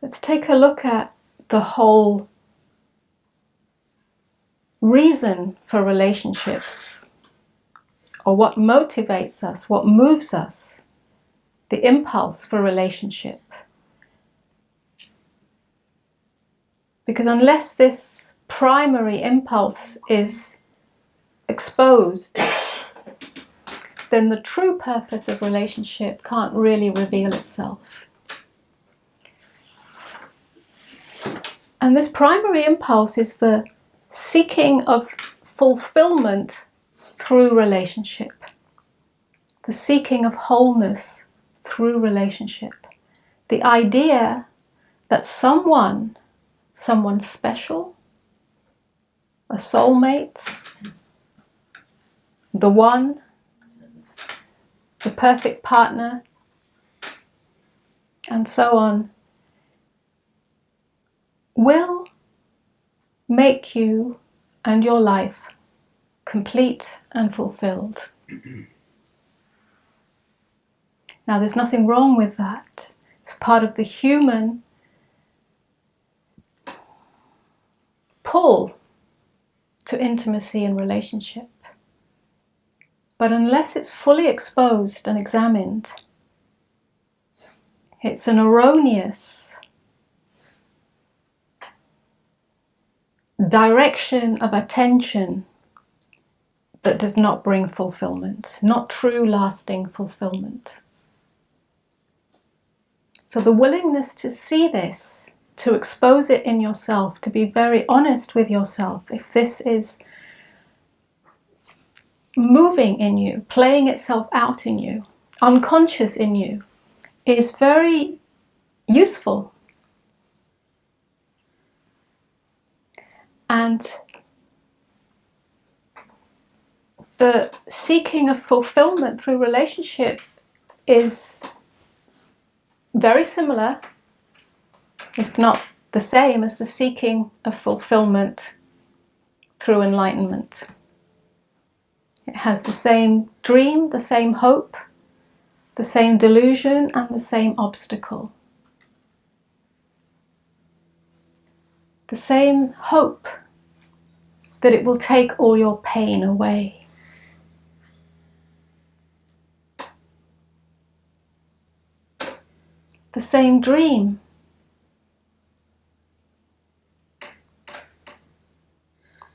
Let's take a look at the whole reason for relationships, or what motivates us, what moves us, the impulse for relationship. Because unless this primary impulse is exposed, then the true purpose of relationship can't really reveal itself. And this primary impulse is the seeking of fulfillment through relationship, the seeking of wholeness through relationship, the idea that someone special, a soulmate, the one, the perfect partner, and so on, will make you and your life complete and fulfilled. Now, there's nothing wrong with that. It's part of the human pull to intimacy and relationship. But unless it's fully exposed and examined, it's an erroneous direction of attention that does not bring fulfillment, not true lasting fulfillment. So the willingness to see this, to expose it in yourself, to be very honest with yourself, if this is moving in you, playing itself out in you, unconscious in you, is very useful. And the seeking of fulfillment through relationship is very similar, if not the same, as the seeking of fulfillment through enlightenment. It has the same dream, the same hope, the same delusion, and the same obstacle. The same hope that it will take all your pain away. The same dream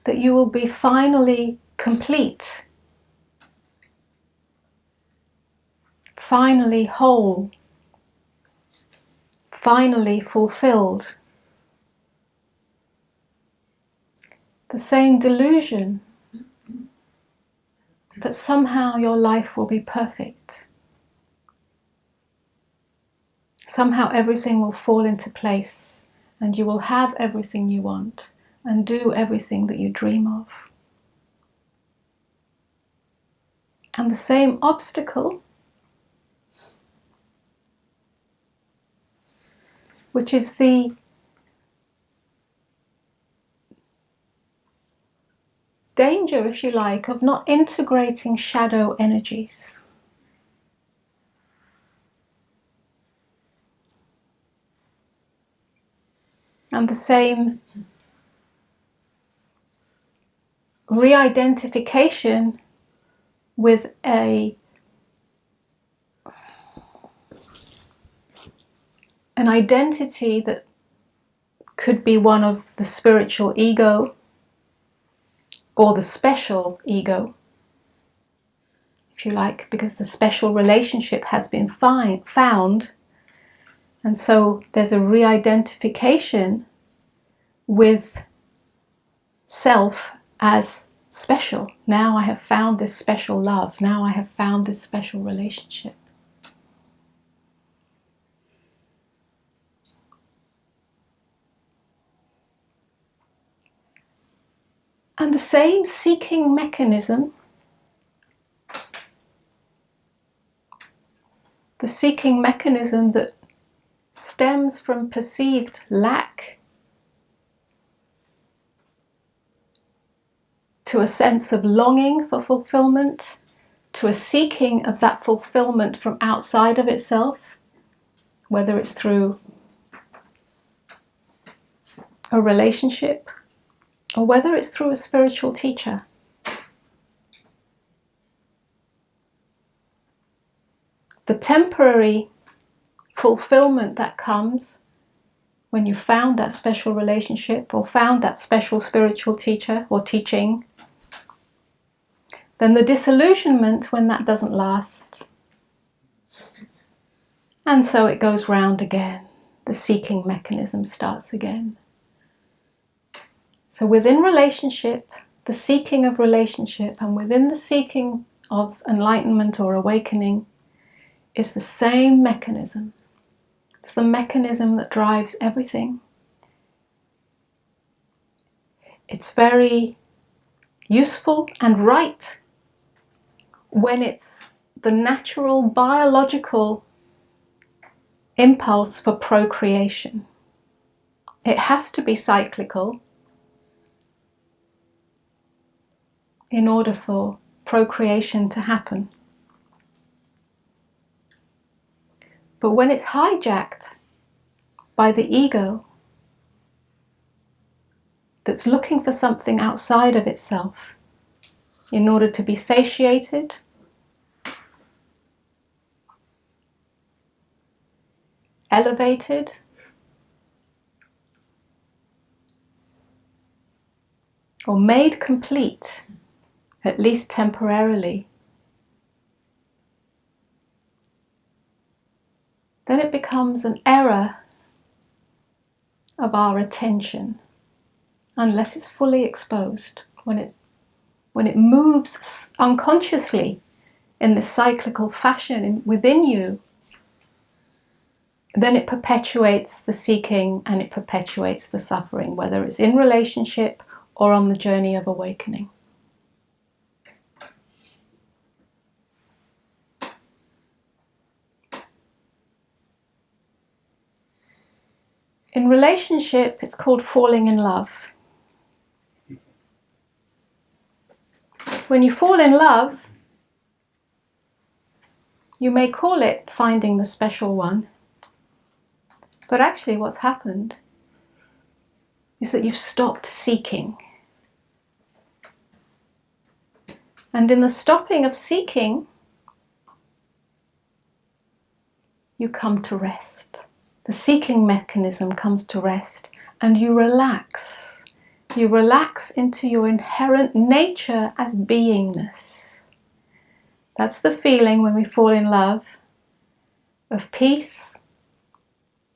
that you will be finally complete, finally whole, finally fulfilled. The same delusion that somehow your life will be perfect. Somehow everything will fall into place and you will have everything you want and do everything that you dream of. And the same obstacle, which is the danger, if you like, of not integrating shadow energies. And the same re-identification with an identity that could be one of the spiritual ego or the special ego, if you like, because the special relationship has been found. And so there's a re-identification with self as special. Now I have found this special love. Now I have found this special relationship. And the same seeking mechanism, the seeking mechanism that stems from perceived lack to a sense of longing for fulfillment, to a seeking of that fulfillment from outside of itself, whether it's through a relationship, or whether it's through a spiritual teacher. The temporary fulfillment that comes when you found that special relationship or found that special spiritual teacher or teaching, then the disillusionment when that doesn't last. And so it goes round again. The seeking mechanism starts again. So within relationship, the seeking of relationship, and within the seeking of enlightenment or awakening is the same mechanism. It's the mechanism that drives everything. It's very useful and right when it's the natural biological impulse for procreation. It has to be cyclical in order for procreation to happen. But when it's hijacked by the ego that's looking for something outside of itself in order to be satiated, elevated, or made complete, at least temporarily, then it becomes an error of our attention, unless it's fully exposed. When it moves unconsciously in this cyclical fashion within you, then it perpetuates the seeking and it perpetuates the suffering, whether it's in relationship or on the journey of awakening. In relationship, it's called falling in love. When you fall in love, you may call it finding the special one, but actually what's happened is that you've stopped seeking. And in the stopping of seeking, you come to rest. The seeking mechanism comes to rest, and you relax. You relax into your inherent nature as beingness. That's the feeling when we fall in love, of peace,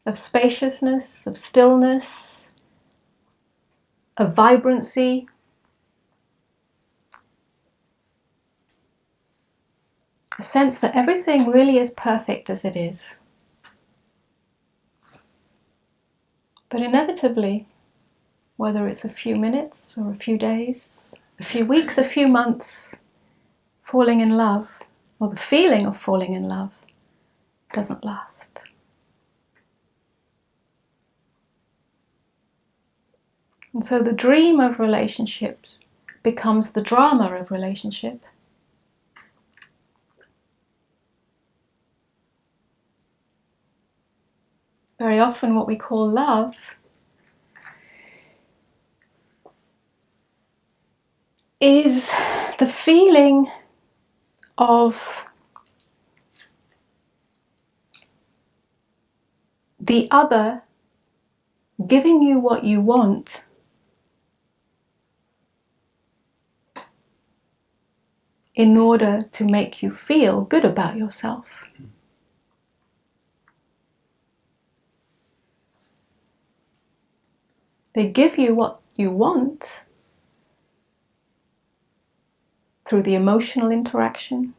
of spaciousness, of stillness, of vibrancy. A sense that everything really is perfect as it is. But inevitably, whether it's a few minutes or a few days, a few weeks, a few months, falling in love, or the feeling of falling in love, doesn't last. And so the dream of relationship becomes the drama of relationship. Very often what we call love is the feeling of the other giving you what you want in order to make you feel good about yourself. They give you what you want through the emotional interaction,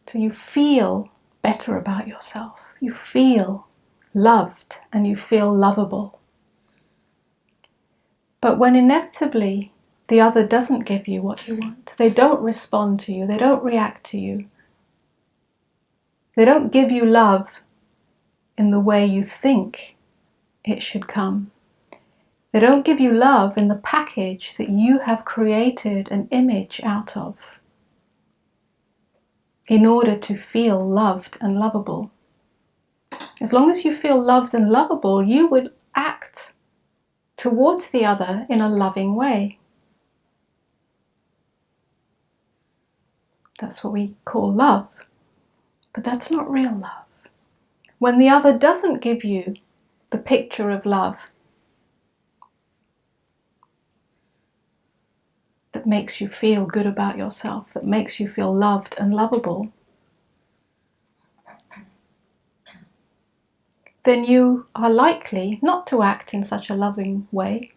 so you feel better about yourself. You feel loved and you feel lovable. But when inevitably the other doesn't give you what you want, they don't respond to you, they don't react to you, they don't give you love in the way you think it should come. They don't give you love in the package that you have created an image out of in order to feel loved and lovable. As long as you feel loved and lovable, you would act towards the other in a loving way. That's what we call love. But that's not real love. When the other doesn't give you the picture of love that makes you feel good about yourself, that makes you feel loved and lovable, then you are likely not to act in such a loving way.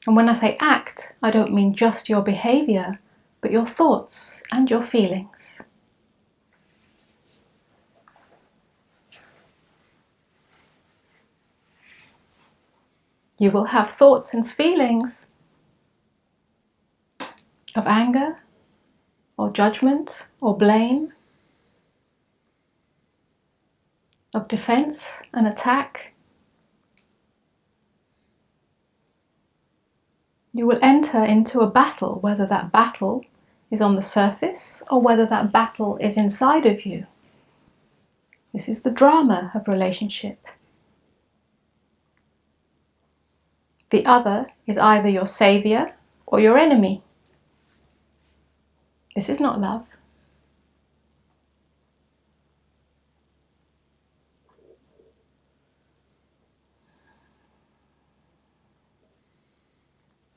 And when I say act, I don't mean just your behavior, but your thoughts and your feelings. You will have thoughts and feelings of anger, or judgment, or blame, of defense and attack. You will enter into a battle, whether that battle is on the surface or whether that battle is inside of you. This is the drama of relationship. The other is either your savior or your enemy. This is not love.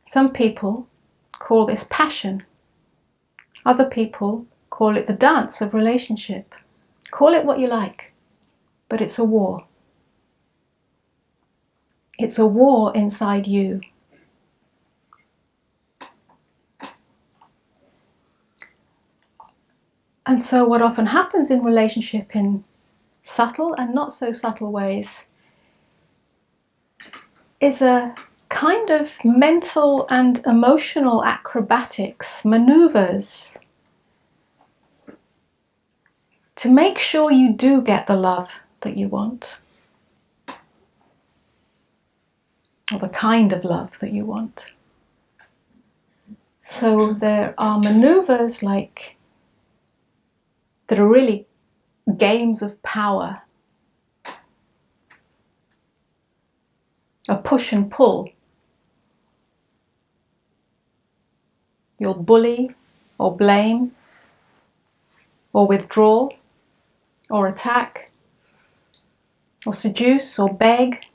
Some people call this passion. Other people call it the dance of relationship. Call it what you like, but it's a war. It's a war inside you. And so what often happens in relationship in subtle and not so subtle ways is a kind of mental and emotional acrobatics, maneuvers, to make sure you do get the love that you want, or the kind of love that you want. So there are maneuvers that are really games of power, a push and pull. You'll bully or blame or withdraw or attack or seduce or beg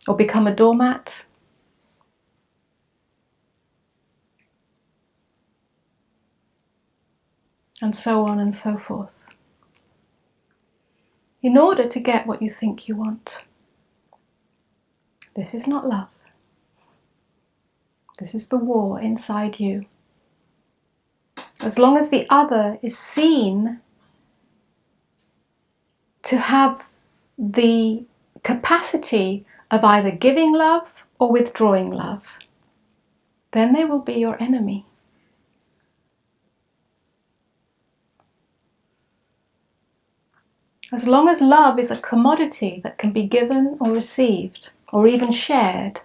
or become a doormat. And so on and so forth. In order to get what you think you want. This is not love. This is the war inside you. As long as the other is seen to have the capacity of either giving love or withdrawing love, then they will be your enemy. As long as love is a commodity that can be given or received, or even shared,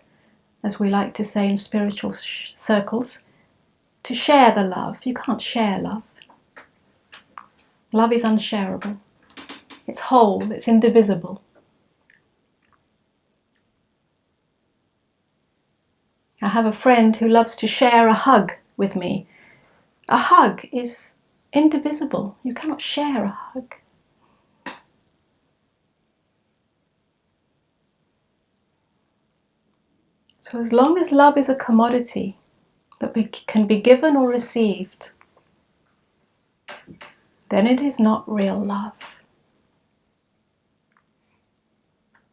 as we like to say in spiritual circles, to share the love. You can't share love. Love is unshareable. It's whole, it's indivisible. I have a friend who loves to share a hug with me. A hug is indivisible. You cannot share a hug. So as long as love is a commodity that can be given or received, then it is not real love.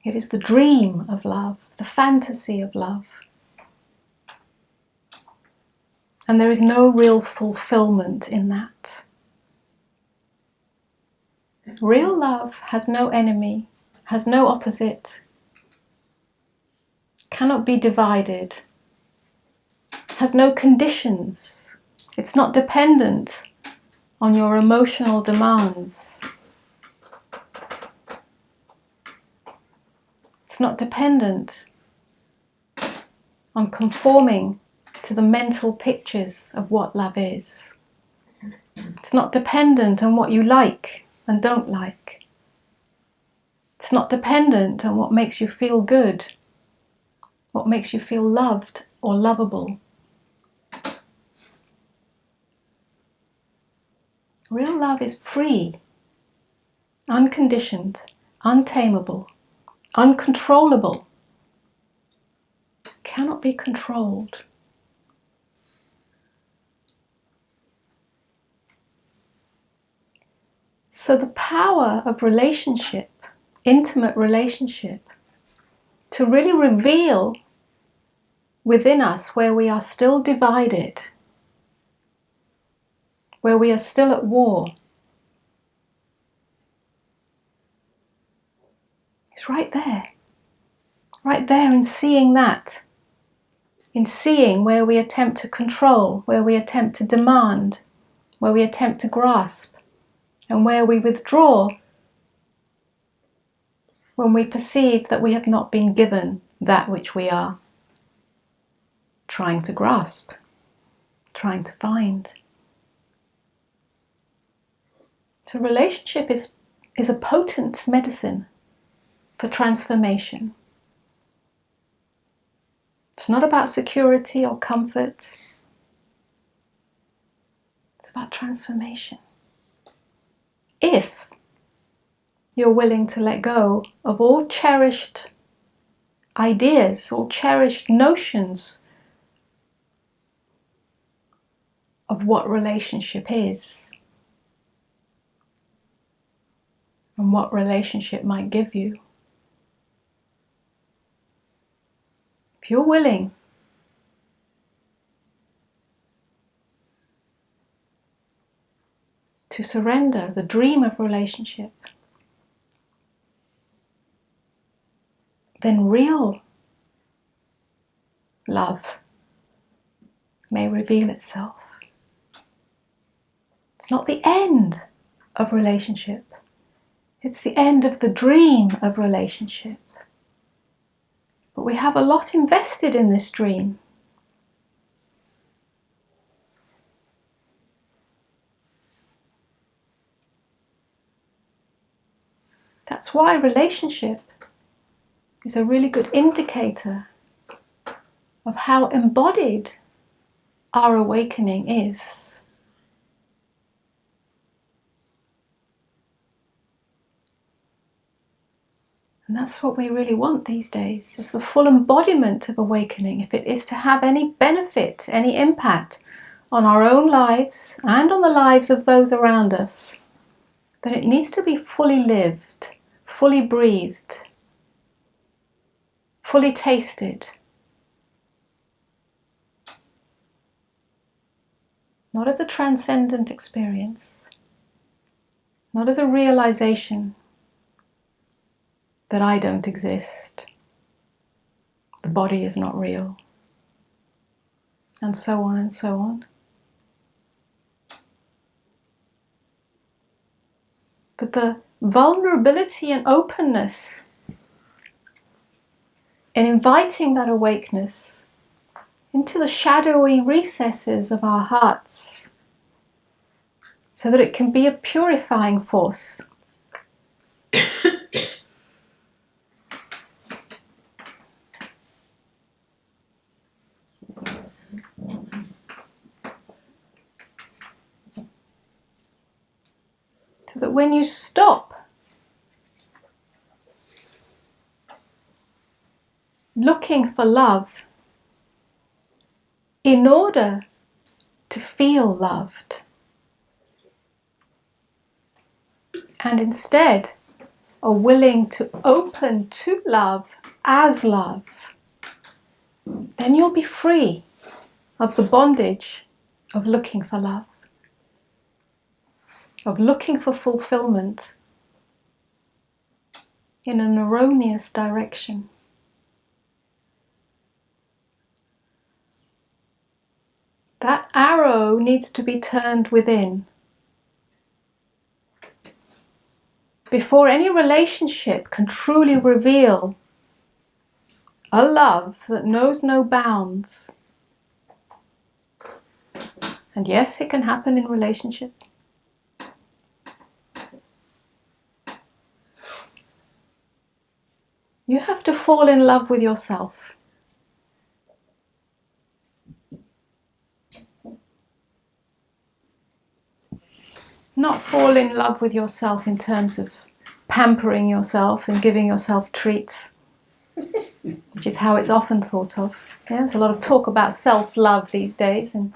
It is the dream of love, the fantasy of love. And there is no real fulfillment in that. Real love has no enemy, has no opposite, cannot be divided, has no conditions. It's not dependent on your emotional demands. It's not dependent on conforming to the mental pictures of what love is. It's not dependent on what you like and don't like. It's not dependent on what makes you feel good, what makes you feel loved or lovable. Real love is free, unconditioned, untamable, uncontrollable, cannot be controlled. So the power of relationship, intimate relationship, to really reveal within us where we are still divided, where we are still at war, is right there in seeing that, in seeing where we attempt to control, where we attempt to demand, where we attempt to grasp, and where we withdraw when we perceive that we have not been given that which we are trying to grasp, trying to find. So relationship is a potent medicine for transformation. It's not about security or comfort. It's about transformation. If you're willing to let go of all cherished ideas, all cherished notions of what relationship is and what relationship might give you. If you're willing to surrender the dream of relationship, then real love may reveal itself. It's not the end of relationship. It's the end of the dream of relationship. But we have a lot invested in this dream. That's why relationship is a really good indicator of how embodied our awakening is. And that's what we really want these days, is the full embodiment of awakening. If it is to have any benefit, any impact on our own lives and on the lives of those around us, then it needs to be fully lived, fully breathed, fully tasted. Not as a transcendent experience, not as a realization that I don't exist, the body is not real, and so on and so on. But the vulnerability and openness in inviting that awakeness into the shadowy recesses of our hearts, so that it can be a purifying force. So that when you stop looking for love in order to feel loved, and instead are willing to open to love as love, then you'll be free of the bondage of looking for love, of looking for fulfillment in an erroneous direction. That arrow needs to be turned within. Before any relationship can truly reveal a love that knows no bounds. And yes, it can happen in relationship. You have to fall in love with yourself. Not fall in love with yourself in terms of pampering yourself and giving yourself treats, which is how it's often thought of. Yeah, there's a lot of talk about self-love these days in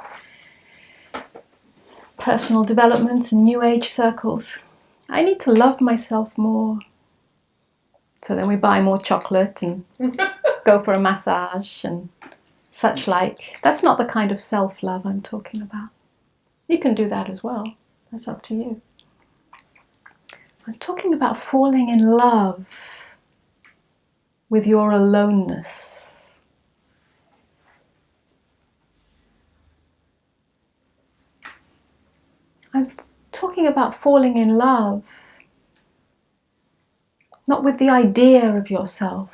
personal development and new age circles. I need to love myself more. So then we buy more chocolate and go for a massage and such like. That's not the kind of self-love I'm talking about. You can do that as well. That's up to you. I'm talking about falling in love with your aloneness. I'm talking about falling in love, not with the idea of yourself,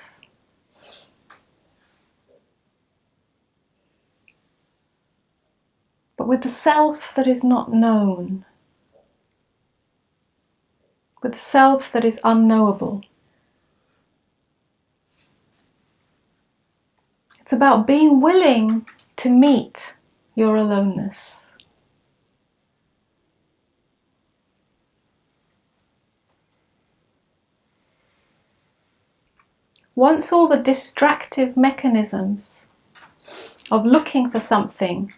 but with the self that is not known, with the self that is unknowable. It's about being willing to meet your aloneness. Once all the distractive mechanisms of looking for something,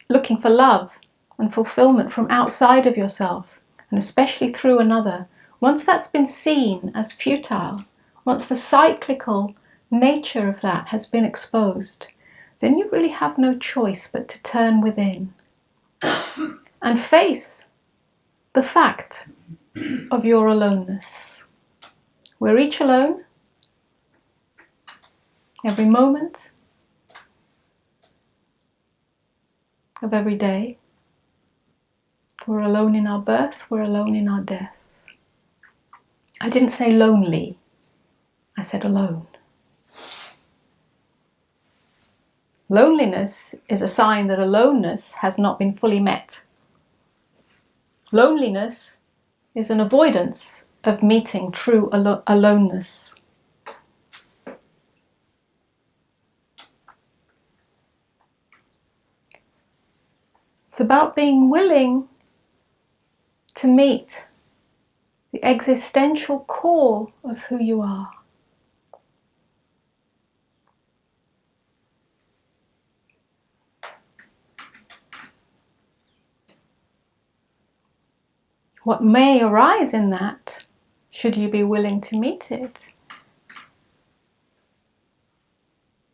looking for love and fulfillment from outside of yourself, and especially through another, once that's been seen as futile, once the cyclical nature of that has been exposed, then you really have no choice but to turn within and face the fact of your aloneness. We're each alone, every moment of every day. We're alone in our birth, we're alone in our death. I didn't say lonely, I said alone. Loneliness is a sign that aloneness has not been fully met. Loneliness is an avoidance of meeting true aloneness. It's about being willing to meet the existential core of who you are. What may arise in that, should you be willing to meet it,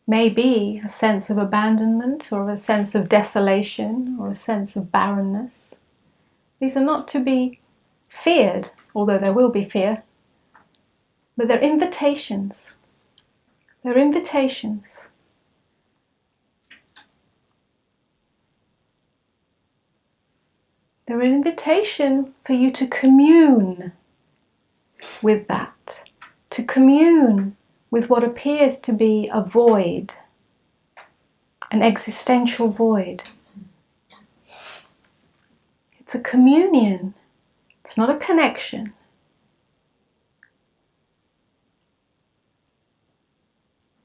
may be a sense of abandonment or a sense of desolation or a sense of barrenness. These are not to be feared, although there will be fear, but they're invitations. They're invitations. They're an invitation for you to commune with that, to commune with what appears to be a void, an existential void. It's a communion. It's not a connection.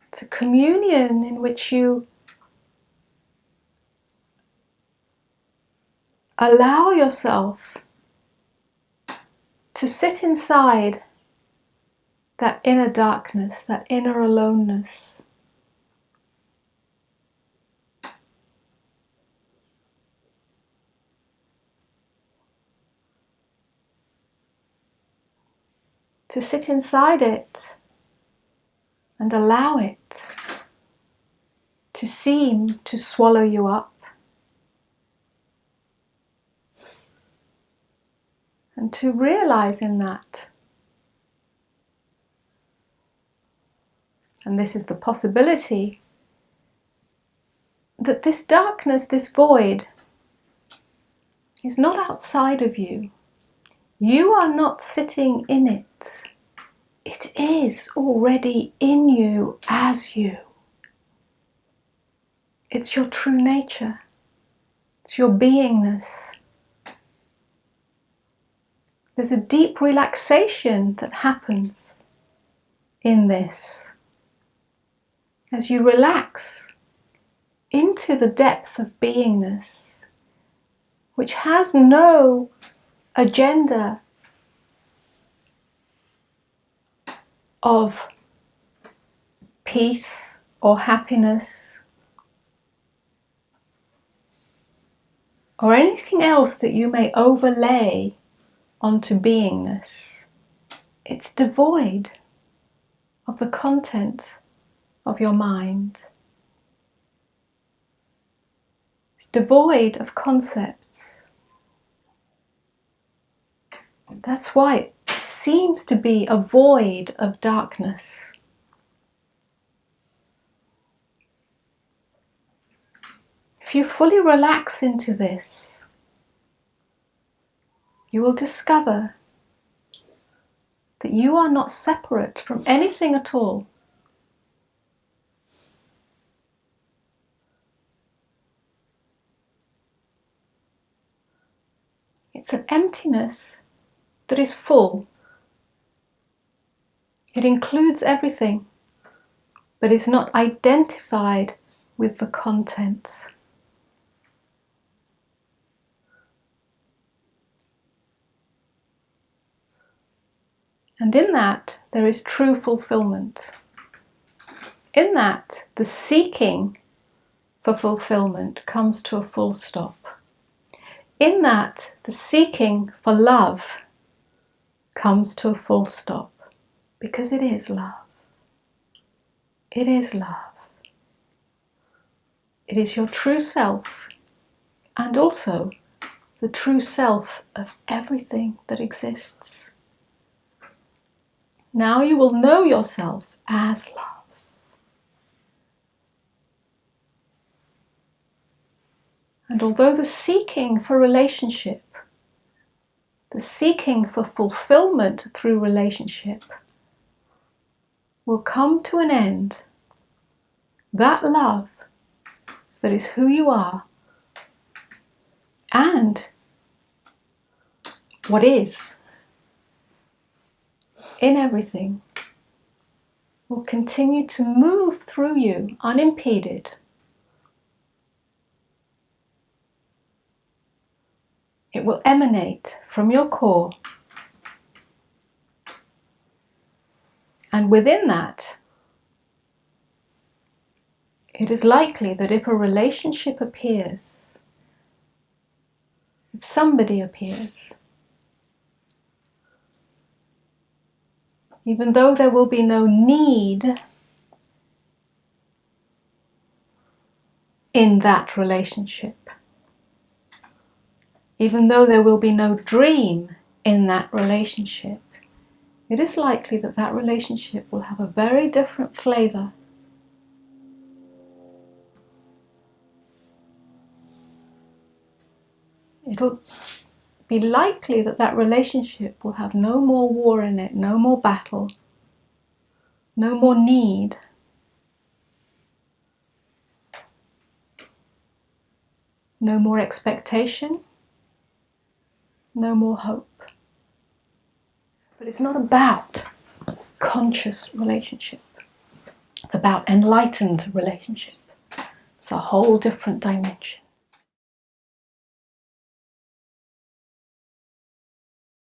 It's a communion in which you allow yourself to sit inside that inner darkness, that inner aloneness. To sit inside it and allow it to seem to swallow you up. And to realize in that, and this is the possibility, that this darkness, this void, is not outside of you. You are not sitting in it. It is already in you as you. It's your true nature. It's your beingness. There's a deep relaxation that happens in this. As you relax into the depth of beingness, which has no agenda of peace or happiness or anything else that you may overlay onto beingness. It's devoid of the content of your mind. It's devoid of concepts. That's why it seems to be a void of darkness. If you fully relax into this, you will discover that you are not separate from anything at all. It's an emptiness that is full. It includes everything, but is not identified with the contents. And in that, there is true fulfillment. In that, the seeking for fulfillment comes to a full stop. In that, the seeking for love comes to a full stop, because it is love. It is love. It is your true self, and also the true self of everything that exists. Now you will know yourself as love. And although the seeking for relationship, the seeking for fulfillment through relationship will come to an end, that love that is who you are and what is in everything will continue to move through you unimpeded. It will emanate from your core. And within that, it is likely that if a relationship appears, if somebody appears, even though there will be no need in that relationship, even though there will be no dream in that relationship, it is likely that that relationship will have a very different flavor. It'll be likely that that relationship will have no more war in it, no more battle, no more need. No more expectation, no more hope. But it's not about conscious relationship. It's about enlightened relationship. It's a whole different dimension.